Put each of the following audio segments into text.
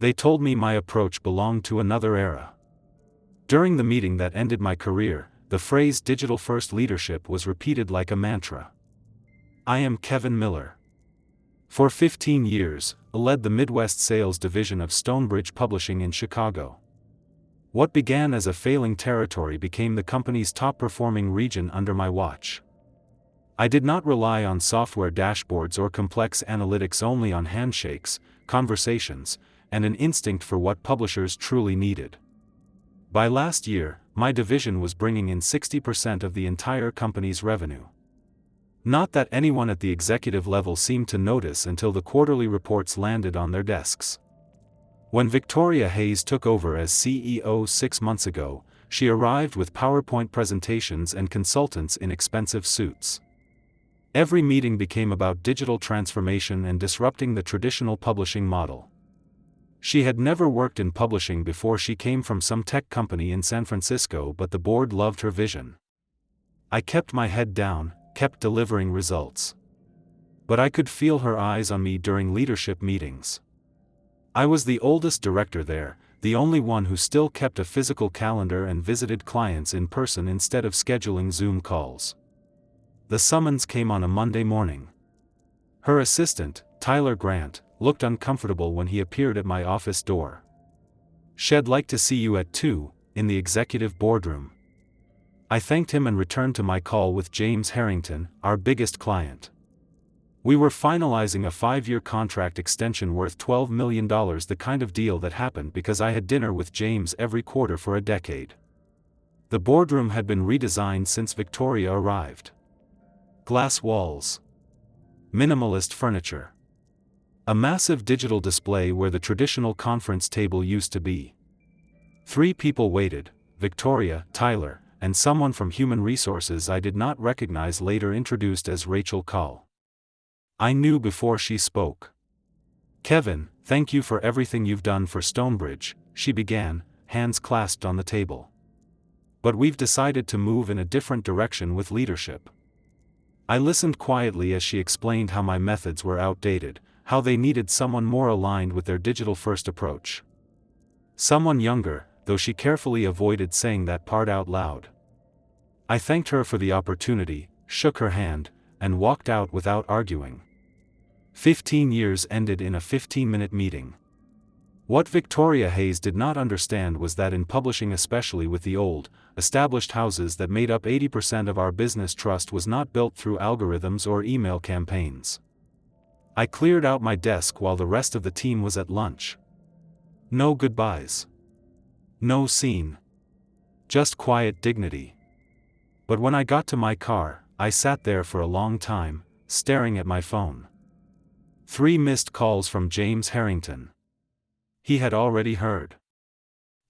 They told me my approach belonged to another era. During the meeting that ended my career, the phrase digital-first leadership was repeated like a mantra. I am Kevin Miller. For 15 years, I led the Midwest sales division of Stonebridge Publishing in Chicago. What began as a failing territory became the company's top-performing region under my watch. I did not rely on software dashboards or complex analytics, only on handshakes, conversations, and an instinct for what publishers truly needed. By last year, my division was bringing in 60% of the entire company's revenue. Not that anyone at the executive level seemed to notice until the quarterly reports landed on their desks. When Victoria Hayes took over as CEO 6 months ago, she arrived with PowerPoint presentations and consultants in expensive suits. Every meeting became about digital transformation and disrupting the traditional publishing model. She had never worked in publishing before. She came from some tech company in San Francisco, but the board loved her vision. I kept my head down, kept delivering results. But I could feel her eyes on me during leadership meetings. I was the oldest director there, the only one who still kept a physical calendar and visited clients in person instead of scheduling Zoom calls. The summons came on a Monday morning. Her assistant, Tyler Grant, looked uncomfortable when he appeared at my office door. "She'd like to see you at 2, in the executive boardroom." I thanked him and returned to my call with James Harrington, our biggest client. We were finalizing a 5-year contract extension worth $12 million, the kind of deal that happened because I had dinner with James every quarter for a decade. The boardroom had been redesigned since Victoria arrived. Glass walls. Minimalist furniture. A massive digital display where the traditional conference table used to be. 3 people waited: Victoria, Tyler, and someone from Human Resources I did not recognize, later introduced as Rachel Cull. I knew before she spoke. "Kevin, thank you for everything you've done for Stonebridge," she began, hands clasped on the table. "But we've decided to move in a different direction with leadership." I listened quietly as she explained how my methods were outdated, how they needed someone more aligned with their digital-first approach. Someone younger, though she carefully avoided saying that part out loud. I thanked her for the opportunity, shook her hand, and walked out without arguing. 15 years ended in a 15-minute meeting. What Victoria Hayes did not understand was that in publishing, especially with the old, established houses that made up 80% of our business, trust was not built through algorithms or email campaigns. I cleared out my desk while the rest of the team was at lunch. No goodbyes. No scene. Just quiet dignity. But when I got to my car, I sat there for a long time, staring at my phone. 3 missed calls from James Harrington. He had already heard.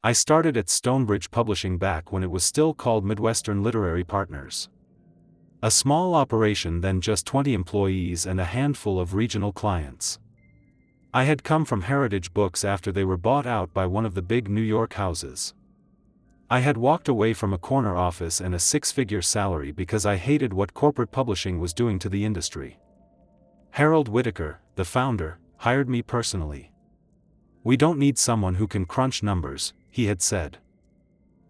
I started at Stonebridge Publishing back when it was still called Midwestern Literary Partners. A small operation then, just 20 employees and a handful of regional clients. I had come from Heritage Books after they were bought out by one of the big New York houses. I had walked away from a corner office and a 6-figure salary because I hated what corporate publishing was doing to the industry. Harold Whitaker, the founder, hired me personally. "We don't need someone who can crunch numbers," he had said.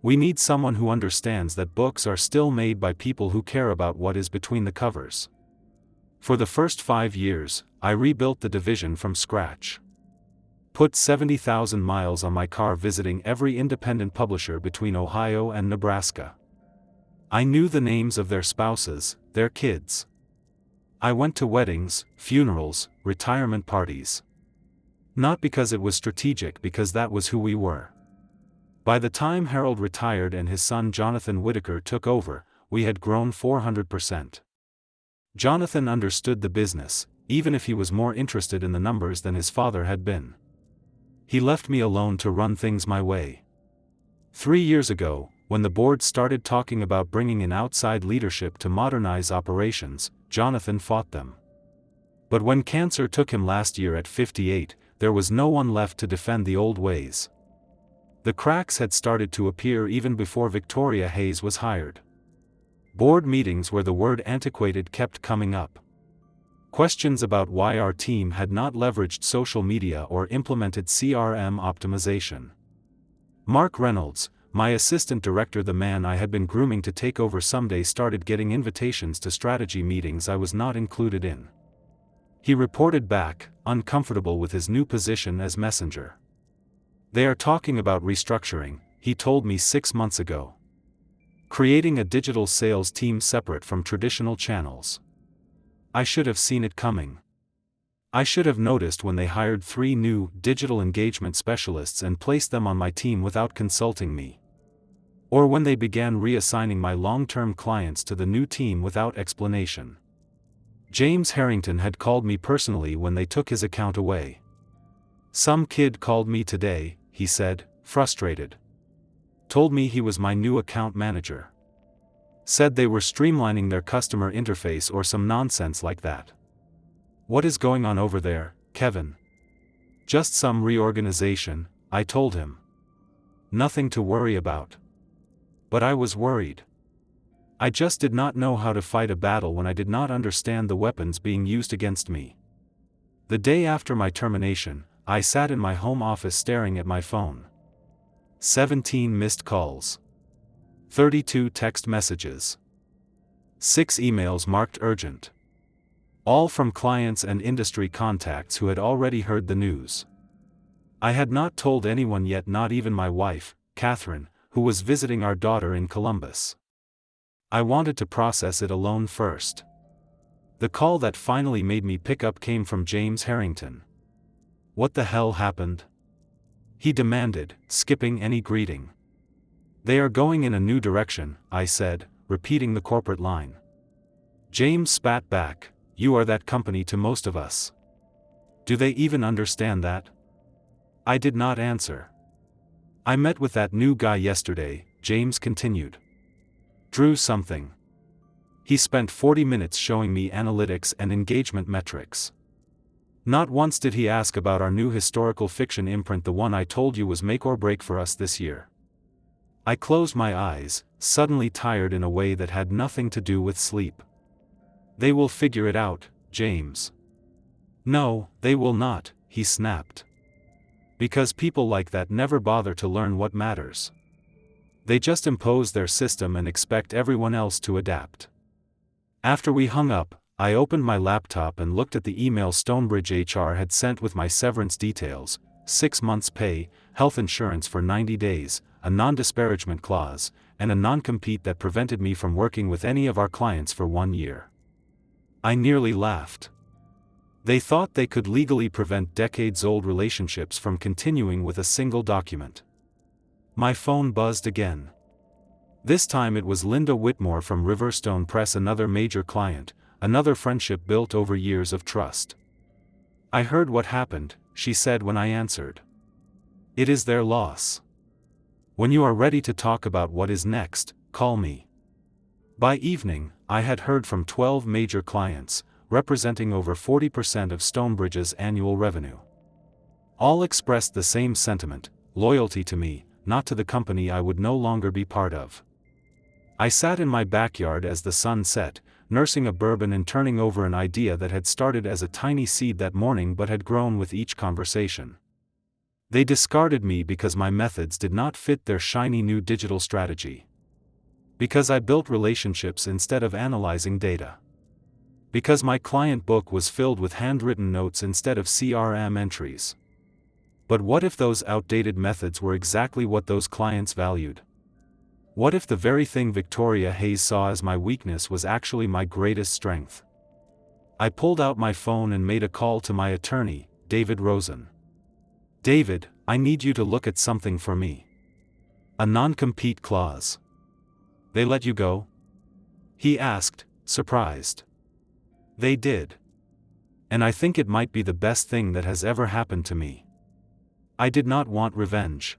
"We need someone who understands that books are still made by people who care about what is between the covers." For the first 5 years, I rebuilt the division from scratch. Put 70,000 miles on my car visiting every independent publisher between Ohio and Nebraska. I knew the names of their spouses, their kids. I went to weddings, funerals, retirement parties. Not because it was strategic, because that was who we were. By the time Harold retired and his son Jonathan Whitaker took over, we had grown 400%. Jonathan understood the business, even if he was more interested in the numbers than his father had been. He left me alone to run things my way. 3 years ago, when the board started talking about bringing in outside leadership to modernize operations, Jonathan fought them. But when cancer took him last year at 58, there was no one left to defend the old ways. The cracks had started to appear even before Victoria Hayes was hired. Board meetings where the word antiquated kept coming up. Questions about why our team had not leveraged social media or implemented CRM optimization. Mark Reynolds, my assistant director, the man I had been grooming to take over someday, started getting invitations to strategy meetings I was not included in. He reported back, uncomfortable with his new position as messenger. They are talking about restructuring, he told me 6 months ago. Creating a digital sales team separate from traditional channels. I should have seen it coming. I should have noticed when they hired 3 new digital engagement specialists and placed them on my team without consulting me. Or when they began reassigning my long-term clients to the new team without explanation. James Harrington had called me personally when they took his account away. Some kid called me today, he said, frustrated. Told me he was my new account manager. Said they were streamlining their customer interface or some nonsense like that. What is going on over there, Kevin? Just some reorganization, I told him. Nothing to worry about. But I was worried. I just did not know how to fight a battle when I did not understand the weapons being used against me. The day after my termination, I sat in my home office staring at my phone. 17 missed calls. 32 text messages. 6 emails marked urgent. All from clients and industry contacts who had already heard the news. I had not told anyone yet, not even my wife, Catherine, who was visiting our daughter in Columbus. I wanted to process it alone first. The call that finally made me pick up came from James Harrington. What the hell happened? He demanded, skipping any greeting. They are going in a new direction, I said, repeating the corporate line. James spat back, you are that company to most of us. Do they even understand that? I did not answer. I met with that new guy yesterday, James continued. Drew something. He spent 40 minutes showing me analytics and engagement metrics. Not once did he ask about our new historical fiction imprint, the one I told you was make or break for us this year. I closed my eyes, suddenly tired in a way that had nothing to do with sleep. They will figure it out, James. No, they will not, he snapped. Because people like that never bother to learn what matters. They just impose their system and expect everyone else to adapt. After we hung up, I opened my laptop and looked at the email Stonebridge HR had sent with my severance details, 6 months pay, health insurance for 90 days, a non-disparagement clause, and a non-compete that prevented me from working with any of our clients for 1 year. I nearly laughed. They thought they could legally prevent decades-old relationships from continuing with a single document. My phone buzzed again. This time it was Linda Whitmore from Riverstone Press, another major client, another friendship built over years of trust. I heard what happened, she said when I answered. It is their loss. When you are ready to talk about what is next, call me. By evening, I had heard from 12 major clients, representing over 40% of Stonebridge's annual revenue. All expressed the same sentiment, loyalty to me, not to the company I would no longer be part of. I sat in my backyard as the sun set, nursing a bourbon and turning over an idea that had started as a tiny seed that morning but had grown with each conversation. They discarded me because my methods did not fit their shiny new digital strategy. Because I built relationships instead of analyzing data. Because my client book was filled with handwritten notes instead of CRM entries. But what if those outdated methods were exactly what those clients valued? What if the very thing Victoria Hayes saw as my weakness was actually my greatest strength? I pulled out my phone and made a call to my attorney, David Rosen. David, I need you to look at something for me. A non-compete clause. They let you go? He asked, surprised. They did. And I think it might be the best thing that has ever happened to me. I did not want revenge.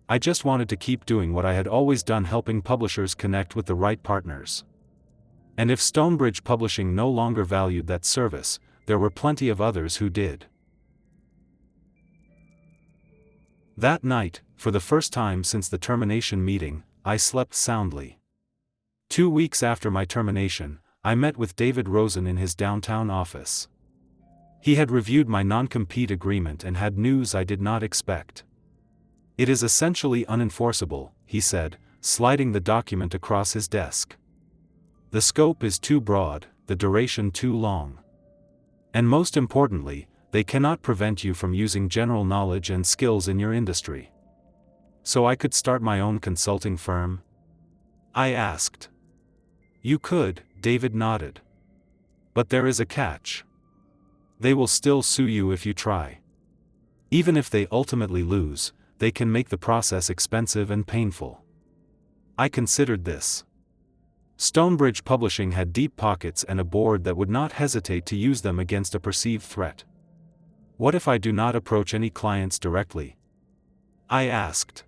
I just wanted to keep doing what I had always done, helping publishers connect with the right partners. And if Stonebridge Publishing no longer valued that service, there were plenty of others who did. That night, for the first time since the termination meeting, I slept soundly. 2 weeks after my termination, I met with David Rosen in his downtown office. He had reviewed my non-compete agreement and had news I did not expect. "It is essentially unenforceable," he said, sliding the document across his desk. "The scope is too broad, the duration too long. And most importantly, they cannot prevent you from using general knowledge and skills in your industry." "So I could start my own consulting firm?" I asked. "You could," David nodded. "But there is a catch. They will still sue you if you try. Even if they ultimately lose, they can make the process expensive and painful." I considered this. Stonebridge Publishing had deep pockets and a board that would not hesitate to use them against a perceived threat. "What if I do not approach any clients directly?" I asked.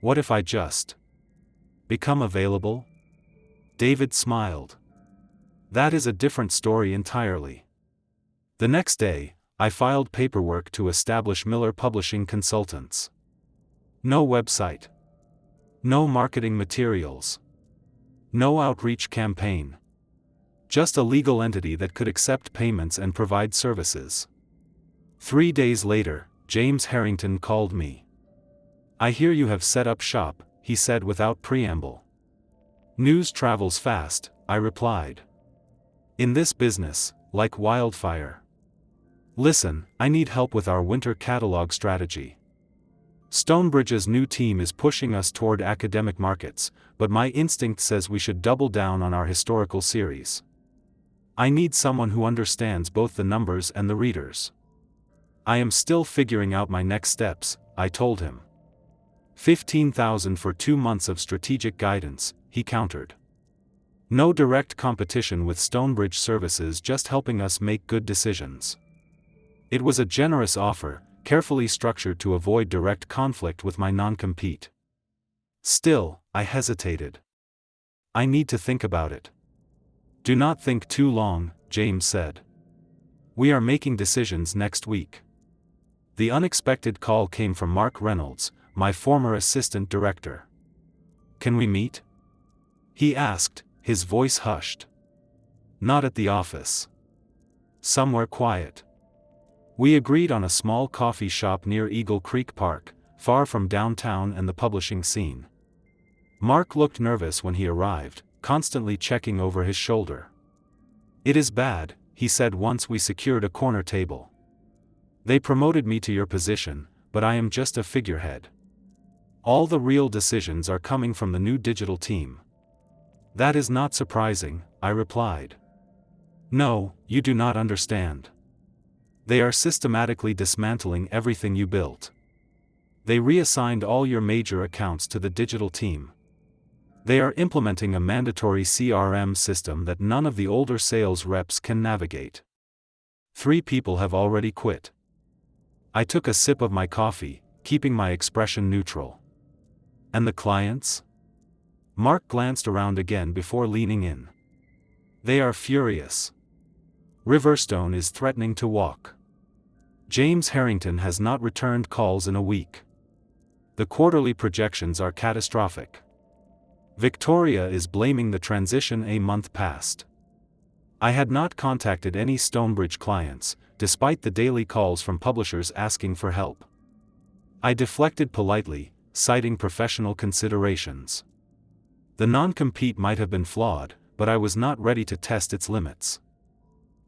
"What if I just become available?" David smiled. "That is a different story entirely." The next day, I filed paperwork to establish Miller Publishing Consultants. No website. No marketing materials. No outreach campaign. Just a legal entity that could accept payments and provide services. 3 days later, James Harrington called me. "I hear you have set up shop," he said without preamble. "News travels fast," I replied. "In this business, like wildfire. Listen, I need help with our winter catalog strategy. Stonebridge's new team is pushing us toward academic markets, but my instinct says we should double down on our historical series. I need someone who understands both the numbers and the readers." "I am still figuring out my next steps," I told him. "15,000 for 2 months of strategic guidance," he countered. "No direct competition with Stonebridge Services, just helping us make good decisions." It was a generous offer, carefully structured to avoid direct conflict with my non-compete. Still, I hesitated. "I need to think about it." "Do not think too long," James said. "We are making decisions next week." The unexpected call came from Mark Reynolds, my former assistant director. "Can we meet?" he asked, his voice hushed. "Not at the office. Somewhere quiet." We agreed on a small coffee shop near Eagle Creek Park, far from downtown and the publishing scene. Mark looked nervous when he arrived, constantly checking over his shoulder. "It is bad," he said once we secured a corner table. "They promoted me to your position, but I am just a figurehead. All the real decisions are coming from the new digital team." "That is not surprising," I replied. "No, you do not understand. They are systematically dismantling everything you built. They reassigned all your major accounts to the digital team. They are implementing a mandatory CRM system that none of the older sales reps can navigate. 3 people have already quit." I took a sip of my coffee, keeping my expression neutral. "And the clients?" Mark glanced around again before leaning in. "They are furious. Riverstone is threatening to walk. James Harrington has not returned calls in a week. The quarterly projections are catastrophic. Victoria is blaming the transition a month past." I had not contacted any Stonebridge clients, despite the daily calls from publishers asking for help. I deflected politely, citing professional considerations. The non-compete might have been flawed, but I was not ready to test its limits.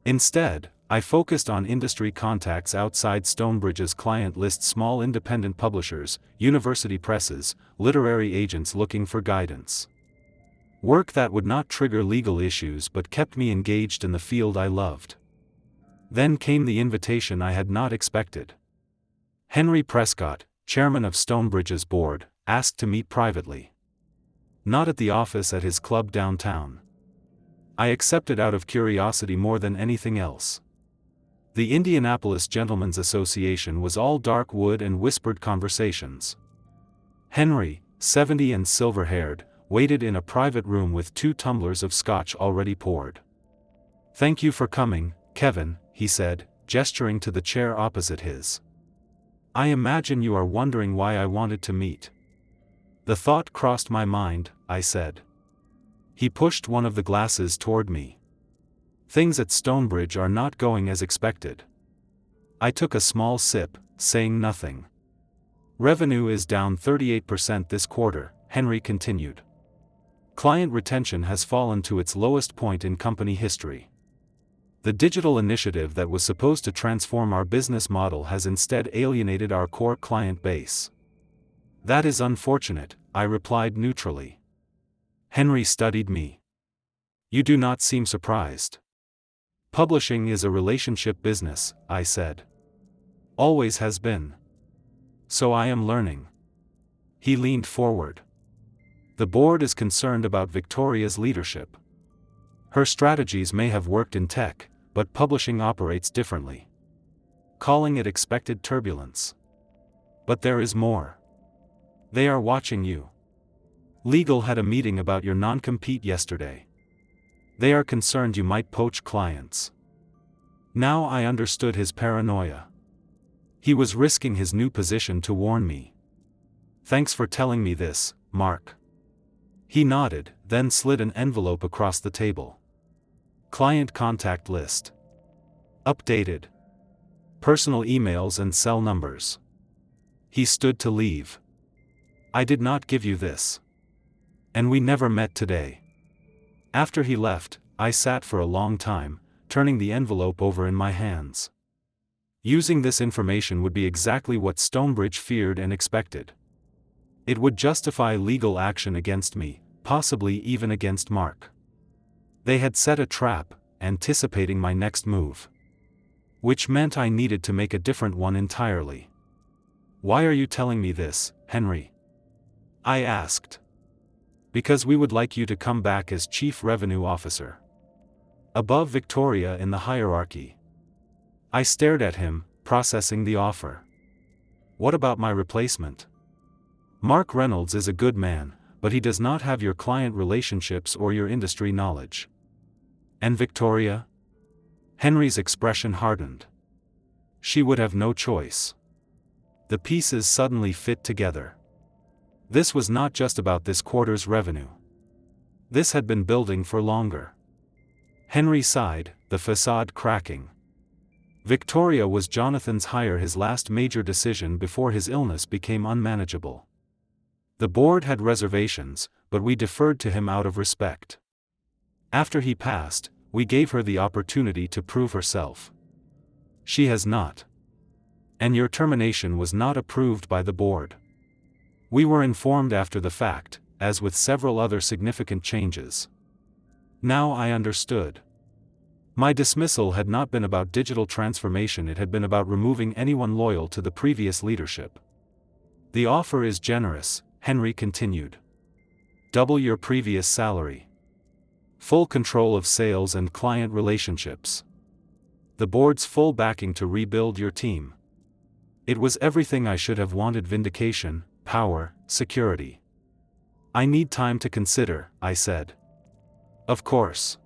Instead, I focused on industry contacts outside Stonebridge's client list: small independent publishers, university presses, literary agents looking for guidance. Work that would not trigger legal issues but kept me engaged in the field I loved. Then came the invitation I had not expected. Henry Prescott, chairman of Stonebridge's board, asked to meet privately. Not at the office, at his club downtown. I accepted out of curiosity more than anything else. The Indianapolis Gentlemen's Association was all dark wood and whispered conversations. Henry, 70 and silver-haired, waited in a private room with 2 tumblers of scotch already poured. "Thank you for coming, Kevin," he said, gesturing to the chair opposite his. "I imagine you are wondering why I wanted to meet." "The thought crossed my mind," I said. He pushed one of the glasses toward me. Things at Stonebridge are not going as expected. I took a small sip, saying nothing. Revenue is down 38% this quarter, Henry continued. Client retention has fallen to its lowest point in company history. The digital initiative that was supposed to transform our business model has instead alienated our core client base. That is unfortunate, I replied neutrally. Henry studied me. You do not seem surprised. Publishing is a relationship business, I said. Always has been. So I am learning. He leaned forward. The board is concerned about Victoria's leadership. Her strategies may have worked in tech, but publishing operates differently. Calling it expected turbulence. But there is more. They are watching you. Legal had a meeting about your non-compete yesterday. They are concerned you might poach clients. Now I understood his paranoia. He was risking his new position to warn me. Thanks for telling me this, Mark. He nodded, then slid an envelope across the table. Client contact list. Updated. Personal emails and cell numbers. He stood to leave. I did not give you this. And we never met today. After he left, I sat for a long time, turning the envelope over in my hands. Using this information would be exactly what Stonebridge feared and expected. It would justify legal action against me, possibly even against Mark. They had set a trap, anticipating my next move. Which meant I needed to make a different one entirely. Why are you telling me this, Henry? I asked. Because we would like you to come back as Chief Revenue Officer. Above Victoria in the hierarchy. I stared at him, processing the offer. What about my replacement? Mark Reynolds is a good man, but he does not have your client relationships or your industry knowledge. And Victoria? Henry's expression hardened. She would have no choice. The pieces suddenly fit together. This was not just about this quarter's revenue. This had been building for longer. Henry sighed, the facade cracking. Victoria was Jonathan's hire, his last major decision before his illness became unmanageable. The board had reservations, but we deferred to him out of respect. After he passed, we gave her the opportunity to prove herself. She has not. And your termination was not approved by the board. We were informed after the fact, as with several other significant changes. Now I understood. My dismissal had not been about digital transformation, it had been about removing anyone loyal to the previous leadership. The offer is generous, Henry continued. Double your previous salary. Full control of sales and client relationships. The board's full backing to rebuild your team. It was everything I should have wanted: vindication, power, security. I need time to consider, I said. Of course.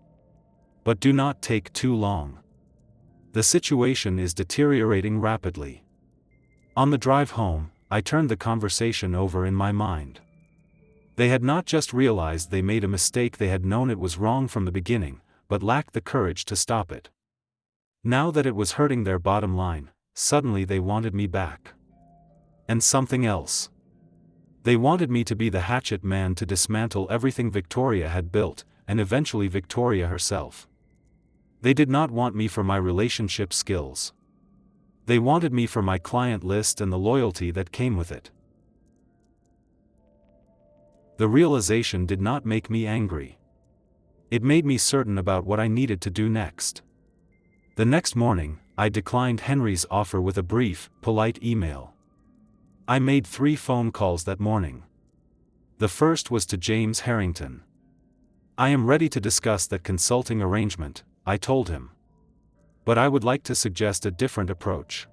But do not take too long. The situation is deteriorating rapidly. On the drive home, I turned the conversation over in my mind. They had not just realized they made a mistake, they had known it was wrong from the beginning, but lacked the courage to stop it. Now that it was hurting their bottom line, suddenly they wanted me back. And something else. They wanted me to be the hatchet man to dismantle everything Victoria had built, and eventually Victoria herself. They did not want me for my relationship skills. They wanted me for my client list and the loyalty that came with it. The realization did not make me angry. It made me certain about what I needed to do next. The next morning, I declined Henry's offer with a brief, polite email. I made 3 phone calls that morning. The first was to James Harrington. I am ready to discuss that consulting arrangement, I told him. But I would like to suggest a different approach.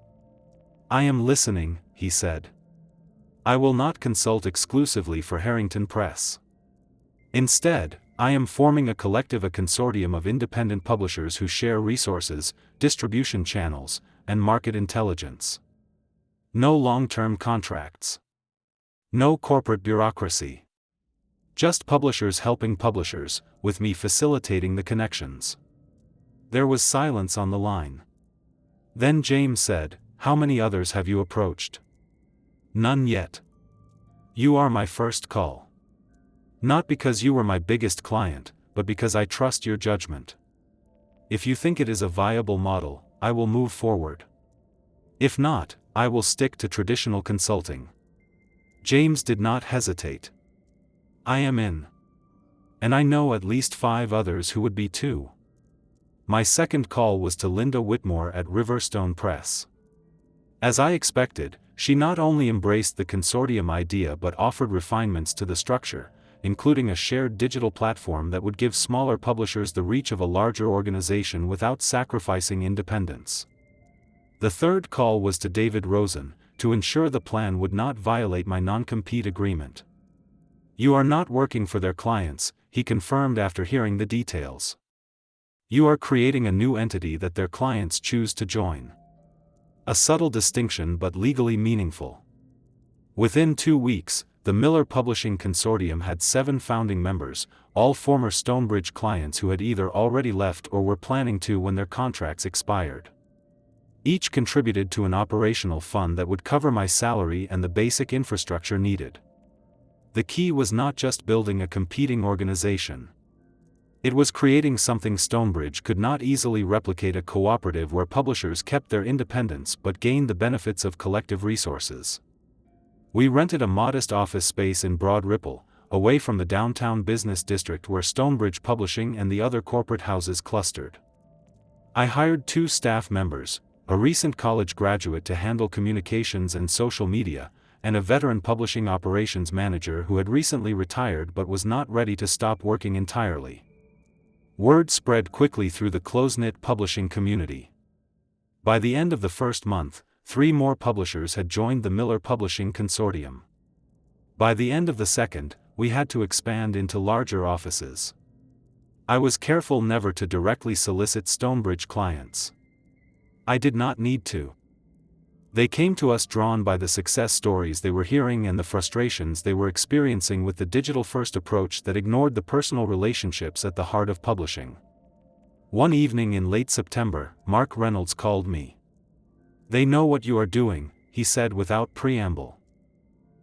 I am listening, he said. I will not consult exclusively for Harrington Press. Instead, I am forming a consortium of independent publishers who share resources, distribution channels, and market intelligence. No long-term contracts. No corporate bureaucracy. Just publishers helping publishers, with me facilitating the connections. There was silence on the line. Then James said, "How many others have you approached?" "None yet. You are my first call. Not because you were my biggest client, but because I trust your judgment. If you think it is a viable model, I will move forward. If not, I will stick to traditional consulting." James did not hesitate. "I am in. And I know at least 5 others who would be too." My second call was to Linda Whitmore at Riverstone Press. As I expected, she not only embraced the consortium idea but offered refinements to the structure, including a shared digital platform that would give smaller publishers the reach of a larger organization without sacrificing independence. The third call was to David Rosen, to ensure the plan would not violate my non-compete agreement. "You are not working for their clients," he confirmed after hearing the details. "You are creating a new entity that their clients choose to join." A subtle distinction but legally meaningful. Within 2 weeks, the Miller Publishing Consortium had 7 founding members, all former Stonebridge clients who had either already left or were planning to when their contracts expired. Each contributed to an operational fund that would cover my salary and the basic infrastructure needed. The key was not just building a competing organization. It was creating something Stonebridge could not easily replicate, a cooperative where publishers kept their independence but gained the benefits of collective resources. We rented a modest office space in Broad Ripple, away from the downtown business district where Stonebridge Publishing and the other corporate houses clustered. I hired 2 staff members, a recent college graduate to handle communications and social media, and a veteran publishing operations manager who had recently retired but was not ready to stop working entirely. Word spread quickly through the close-knit publishing community. By the end of the first month, 3 more publishers had joined the Miller Publishing Consortium. By the end of the second, we had to expand into larger offices. I was careful never to directly solicit Stonebridge clients. I did not need to. They came to us drawn by the success stories they were hearing and the frustrations they were experiencing with the digital-first approach that ignored the personal relationships at the heart of publishing. One evening in late September, Mark Reynolds called me. "They know what you are doing," he said without preamble.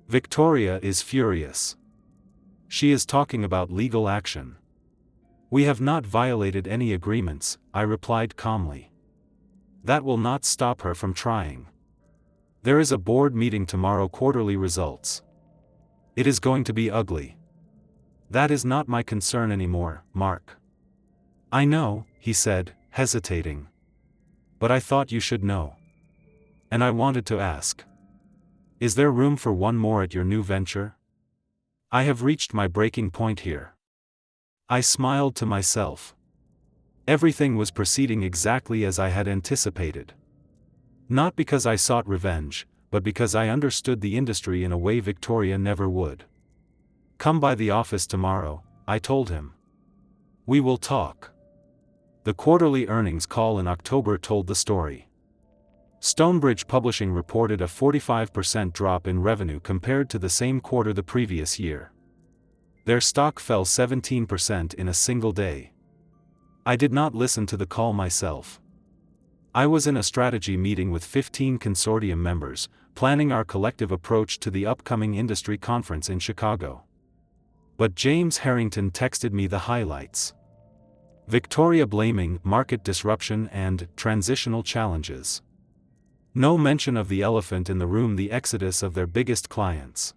"Victoria is furious. She is talking about legal action." "We have not violated any agreements," I replied calmly. "That will not stop her from trying. There is a board meeting tomorrow, quarterly results. It is going to be ugly." "That is not my concern anymore, Mark." "I know," he said, hesitating. "But I thought you should know. And I wanted to ask. Is there room for one more at your new venture? I have reached my breaking point here." I smiled to myself. Everything was proceeding exactly as I had anticipated. Not because I sought revenge, but because I understood the industry in a way Victoria never would. "Come by the office tomorrow," I told him. "We will talk." The quarterly earnings call in October told the story. Stonebridge Publishing reported a 45% drop in revenue compared to the same quarter the previous year. Their stock fell 17% in a single day. I did not listen to the call myself. I was in a strategy meeting with 15 consortium members, planning our collective approach to the upcoming industry conference in Chicago. But James Harrington texted me the highlights. Victoria blaming market disruption and transitional challenges. No mention of the elephant in the room, the exodus of their biggest clients.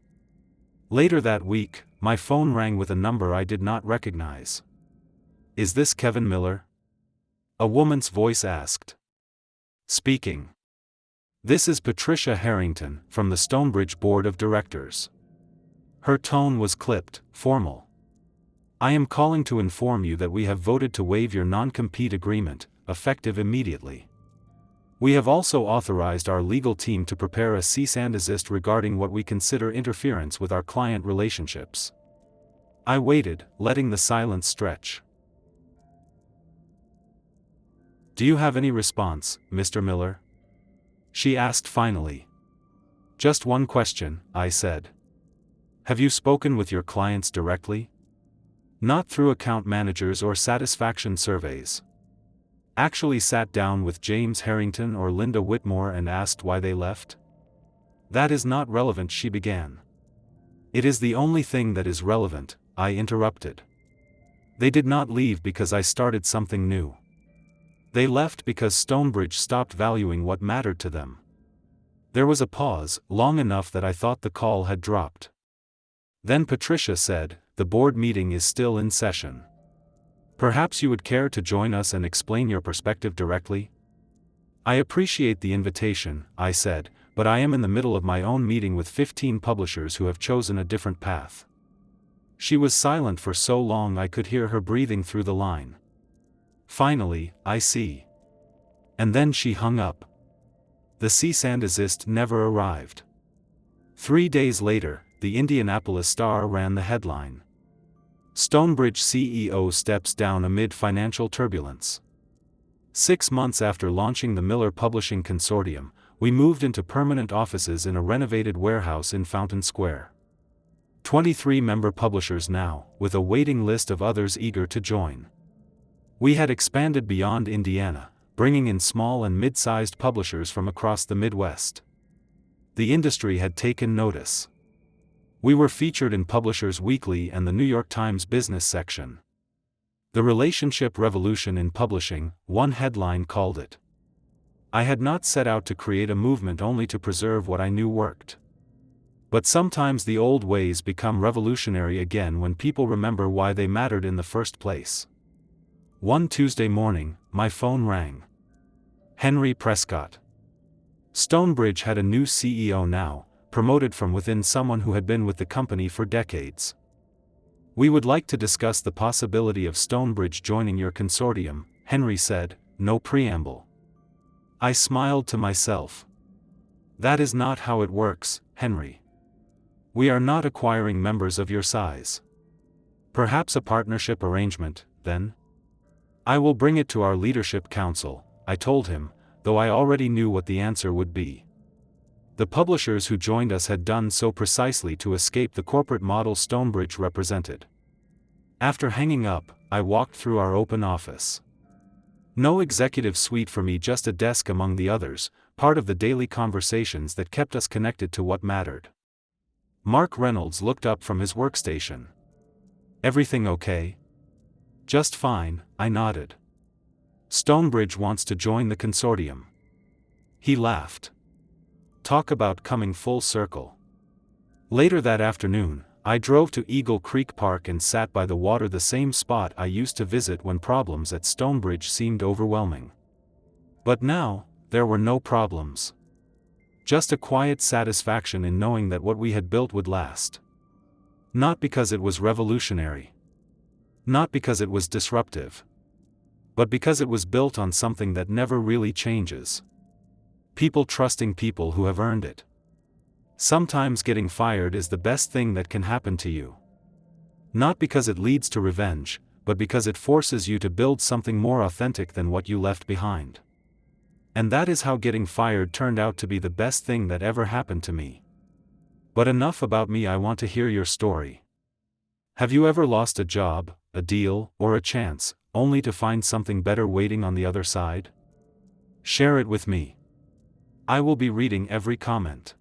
Later that week, my phone rang with a number I did not recognize. "Is this Kevin Miller?" A woman's voice asked. "Speaking. This is Patricia Harrington, from the Stonebridge Board of Directors." Her tone was clipped, formal. "I am calling to inform you that we have voted to waive your non-compete agreement, effective immediately. We have also authorized our legal team to prepare a cease and desist regarding what we consider interference with our client relationships." I waited, letting the silence stretch. "Do you have any response, Mr. Miller?" she asked finally. "Just one question," I said. Have you spoken with your clients directly? Not through account managers or satisfaction surveys. Actually sat down with James Harrington or Linda Whitmore and asked why they left? That is not relevant, she began. It is the only thing that is relevant, I interrupted. They did not leave because I started something new. They left because Stonebridge stopped valuing what mattered to them. There was a pause, long enough that I thought the call had dropped. Then Patricia said, "The board meeting is still in session. Perhaps you would care to join us and explain your perspective directly?" "I appreciate the invitation," I said, "but I am in the middle of my own meeting with 15 publishers who have chosen a different path." She was silent for so long I could hear her breathing through the line. Finally, "I see." And then she hung up. The cease and desist never arrived. 3 days later, the Indianapolis Star ran the headline. Stonebridge CEO steps down amid financial turbulence. 6 months after launching the Miller Publishing Consortium, we moved into permanent offices in a renovated warehouse in Fountain Square. 23 member publishers now, with a waiting list of others eager to join. We had expanded beyond Indiana, bringing in small and mid-sized publishers from across the Midwest. The industry had taken notice. We were featured in Publishers Weekly and the New York Times business section. The relationship revolution in publishing, one headline called it. I had not set out to create a movement only to preserve what I knew worked. But sometimes the old ways become revolutionary again when people remember why they mattered in the first place. One Tuesday morning, my phone rang. Henry Prescott. Stonebridge had a new CEO now, promoted from within, someone who had been with the company for decades. "We would like to discuss the possibility of Stonebridge joining your consortium," Henry said, no preamble. I smiled to myself. "That is not how it works, Henry. We are not acquiring members of your size. Perhaps a partnership arrangement, then?" "I will bring it to our leadership council," I told him, though I already knew what the answer would be. The publishers who joined us had done so precisely to escape the corporate model Stonebridge represented. After hanging up, I walked through our open office. No executive suite for me, just a desk among the others, part of the daily conversations that kept us connected to what mattered. Mark Reynolds looked up from his workstation. "Everything okay?" "Just fine," I nodded. "Stonebridge wants to join the consortium." He laughed. Talk about coming full circle. Later that afternoon, I drove to Eagle Creek Park and sat by the water, the same spot I used to visit when problems at Stonebridge seemed overwhelming. But now, there were no problems. Just a quiet satisfaction in knowing that what we had built would last. Not because it was revolutionary. Not because it was disruptive. But because it was built on something that never really changes. People trusting people who have earned it. Sometimes getting fired is the best thing that can happen to you. Not because it leads to revenge, but because it forces you to build something more authentic than what you left behind. And that is how getting fired turned out to be the best thing that ever happened to me. But enough about me, I want to hear your story. Have you ever lost a job, a deal, or a chance, only to find something better waiting on the other side? Share it with me. I will be reading every comment.